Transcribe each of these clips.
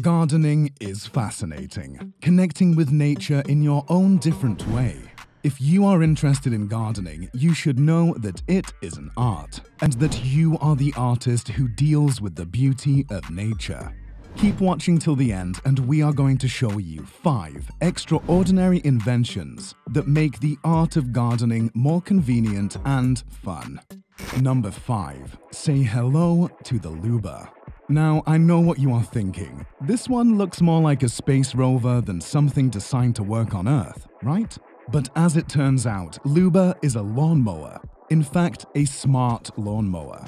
Gardening is fascinating, connecting with nature in your own different way. If you are interested in gardening, you should know that it is an art, and that you are the artist who deals with the beauty of nature. Keep watching till the end and we are going to show you 5 extraordinary inventions that make the art of gardening more convenient and fun. Number 5. Say hello to the Luba. Now, I know what you are thinking. This one looks more like a space rover than something designed to work on Earth, right? But as it turns out, Luba is a lawnmower. In fact, a smart lawnmower.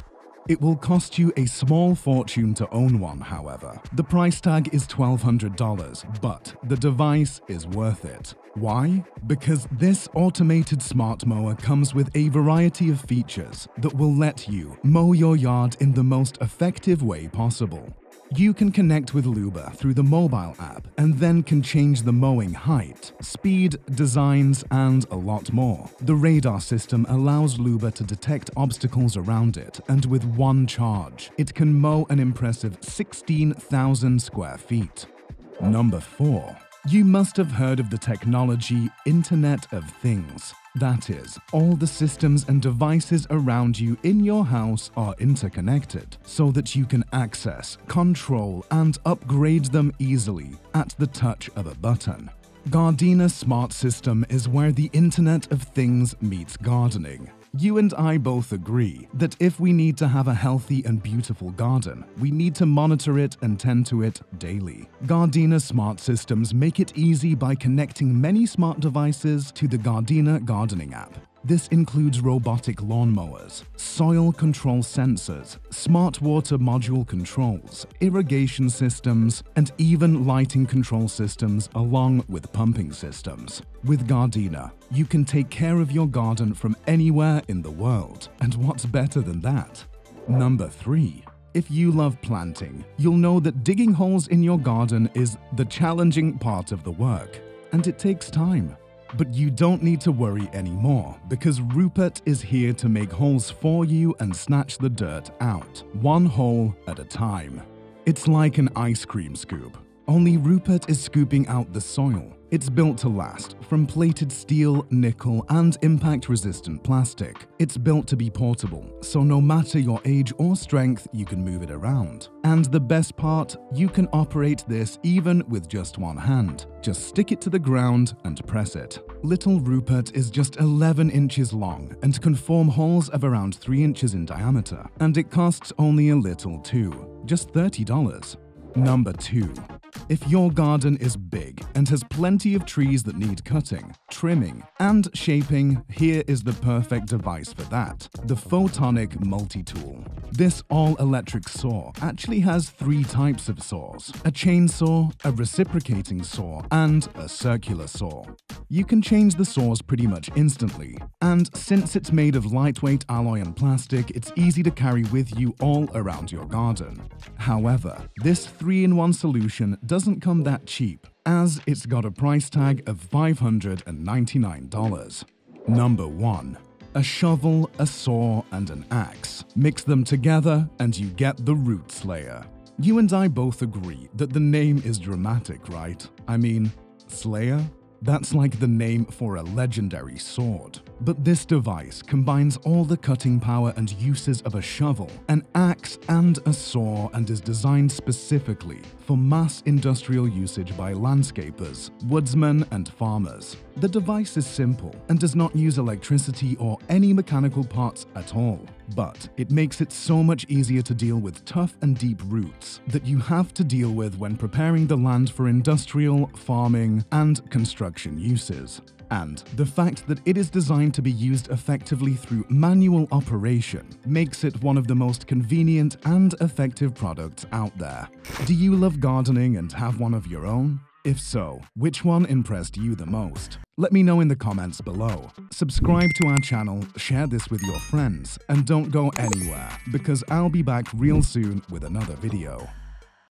It will cost you a small fortune to own one, however. The price tag is $1,200, but the device is worth it. Why? Because this automated smart mower comes with a variety of features that will let you mow your yard in the most effective way possible. You can connect with Luba through the mobile app and then can change the mowing height, speed, designs, and a lot more. The radar system allows Luba to detect obstacles around it, and with one charge, it can mow an impressive 16,000 square feet. Number 4. You must have heard of the technology Internet of Things. That is, all the systems and devices around you in your house are interconnected, so that you can access, control, and upgrade them easily at the touch of a button. Gardena Smart System is where the Internet of Things meets gardening. You and I both agree that if we need to have a healthy and beautiful garden, we need to monitor it and tend to it daily. Gardena Smart Systems make it easy by connecting many smart devices to the Gardena gardening app. This includes robotic lawnmowers, soil control sensors, smart water module controls, irrigation systems, and even lighting control systems along with pumping systems. With Gardena, you can take care of your garden from anywhere in the world. And what's better than that? Number 3. If you love planting, you'll know that digging holes in your garden is the challenging part of the work, and it takes time. But you don't need to worry anymore, because Rupert is here to make holes for you and snatch the dirt out, one hole at a time. It's like an ice cream scoop, only Rupert is scooping out the soil. It's built to last, from plated steel, nickel, and impact-resistant plastic. It's built to be portable, so no matter your age or strength, you can move it around. And the best part, you can operate this even with just one hand. Just stick it to the ground and press it. Little Rupert is just 11 inches long and can form holes of around 3 inches in diameter. And it costs only a little too, just $30. Number 2. If your garden is big and has plenty of trees that need cutting, trimming, and shaping, here is the perfect device for that: the photonic multitool. This all-electric saw actually has 3 types of saws: a chainsaw, a reciprocating saw, and a circular saw. You can change the saws pretty much instantly, and since it's made of lightweight alloy and plastic, it's easy to carry with you all around your garden. However, this 3-in-1 solution doesn't come that cheap, as it's got a price tag of $599. Number 1. A shovel, a saw, and an axe. Mix them together and you get the Root Slayer. You and I both agree that the name is dramatic, right? I mean, Slayer? That's like the name for a legendary sword. But this device combines all the cutting power and uses of a shovel, an axe, and a saw, and is designed specifically for mass industrial usage by landscapers, woodsmen, and farmers. The device is simple and does not use electricity or any mechanical parts at all. But it makes it so much easier to deal with tough and deep roots that you have to deal with when preparing the land for industrial, farming, and construction uses. And the fact that it is designed to be used effectively through manual operation makes it one of the most convenient and effective products out there. Do you love gardening and have one of your own? If so, which one impressed you the most? Let me know in the comments below. Subscribe to our channel, share this with your friends, and don't go anywhere, because I'll be back real soon with another video.